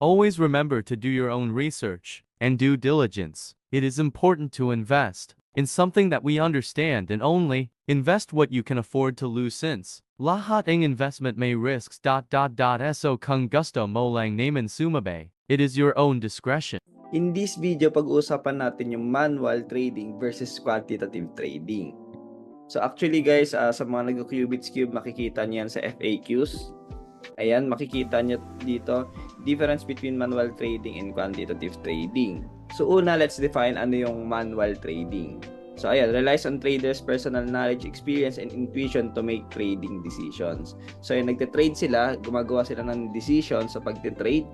Always remember to do your own research and due diligence. It is important to invest in something that we understand and only invest what you can afford to lose since lahat ng investment may risks. So kung gusto mo lang naman sumabay, it is your own discretion. In this video, pag-uusapan natin yung manual trading versus quantitative trading. So actually guys, sa mga nag-Qubits Cube, makikita niyo yan sa FAQs. Ayan, makikita niyo dito, difference between manual trading and quantitative trading. So una, let's define ano yung manual trading. So ayan, relies on traders' personal knowledge, experience, and intuition to make trading decisions. So ayan, nagte-trade sila, gumagawa sila ng decision sa pagte-trade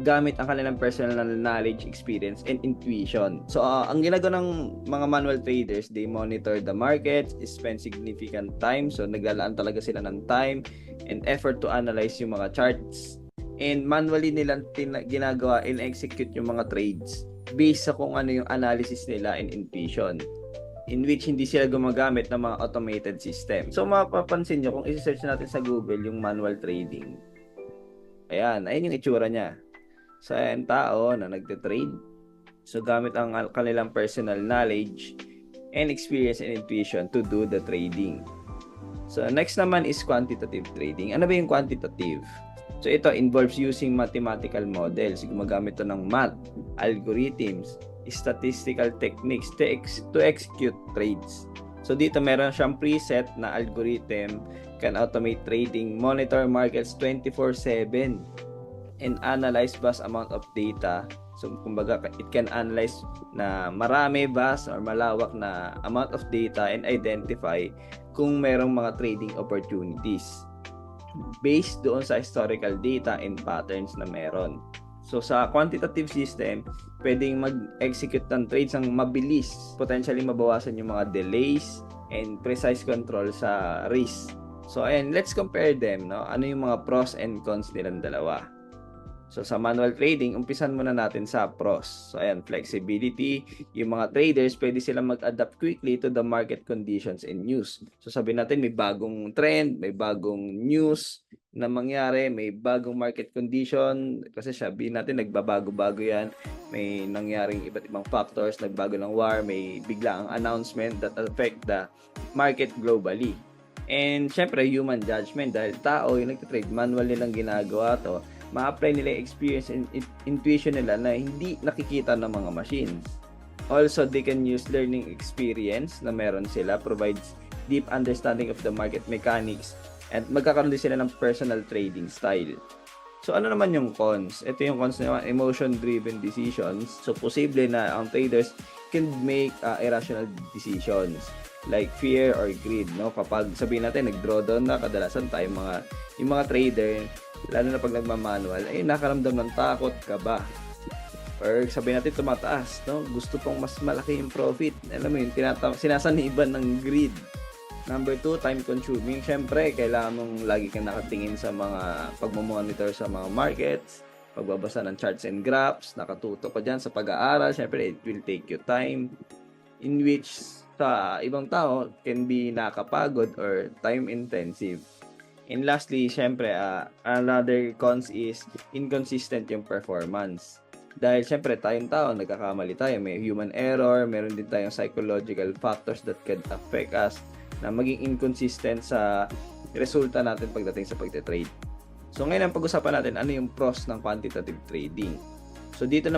gamit ang kanilang personal knowledge, experience, and intuition. So, ang ginagawa ng mga manual traders, they monitor the markets, spend significant time. So, naglalaan talaga sila ng time and effort to analyze yung mga charts. And manually nilang ginagawa and execute yung mga trades based sa kung ano yung analysis nila and intuition, in which hindi sila gumagamit ng mga automated system. So, mapapansin nyo, kung isi-search natin sa Google yung manual trading, ayan, ayun yung itsura niya. So, ayan, tao na nagte-trade. So, gamit ang kanilang personal knowledge and experience and intuition to do the trading. So, next naman is quantitative trading. Ano ba yung quantitative? So, ito involves using mathematical models. Gumagamit ito ng math, algorithms, statistical techniques to execute trades. So, dito meron siyang preset na algorithm, can automate trading, monitor markets 24/7, and analyze vast amount of data. So, kumbaga, it can analyze na marami, vast or malawak na amount of data and identify kung merong mga trading opportunities based doon sa historical data and patterns na meron. So, sa quantitative system, pwedeng mag-execute ng trades ng mabilis, potentially mabawasan yung mga delays and precise control sa risk. So, ayan, let's compare them, no? Ano yung mga pros and cons nilang dalawa? So, sa manual trading, umpisan muna natin sa pros. So, ayan, flexibility. Yung mga traders, pwede silang mag-adapt quickly to the market conditions and news. So, sabihin natin, may bagong trend, may bagong news na mangyari, may bagong market condition. Kasi sabihin natin, nagbabago-bago yan. May nangyaring iba't ibang factors, nagbago ng war, may biglaang announcement that affect the market globally. And, syempre, human judgment. Dahil tao, yung nagtitrade, manual nilang ginagawa to, ma-apply nila yung experience and intuition nila na hindi nakikita ng mga machines. Also, they can use learning experience na meron sila, provides deep understanding of the market mechanics, and magkakaroon din sila ng personal trading style. So, ano naman yung cons? Ito yung cons naman, emotion-driven decisions. So, posible na ang traders can make irrational decisions like fear or greed, no? Kapag sabihin natin nag-draw down na, kadalasan tayo yung mga trader, lalo na pag nagmamanual, ay nakaramdam ng takot, kaba. Or sabihin natin tumataas, no? Gusto pong mas malaki yung profit. Alam mo yun, sinasaniban ng greed. Number 2, time consuming. Syempre, kailangan mong lagi kang nakatingin sa mga pagmamonitor sa mga markets, pagbabasa ng charts and graphs, nakatuto ka dyan sa pag-aaral. Syempre, it will take you time, in which sa ibang tao can be nakapagod or time intensive. And lastly, syempre, another cons is inconsistent yung performance. Dahil syempre, tayong tao, nagkakamali tayo. May human error, meron din tayong psychological factors that can affect us na maging inconsistent sa resulta natin pagdating sa pagte-trade. So ngayon, ang pag-usapan natin, ano yung pros ng quantitative trading. So dito naman,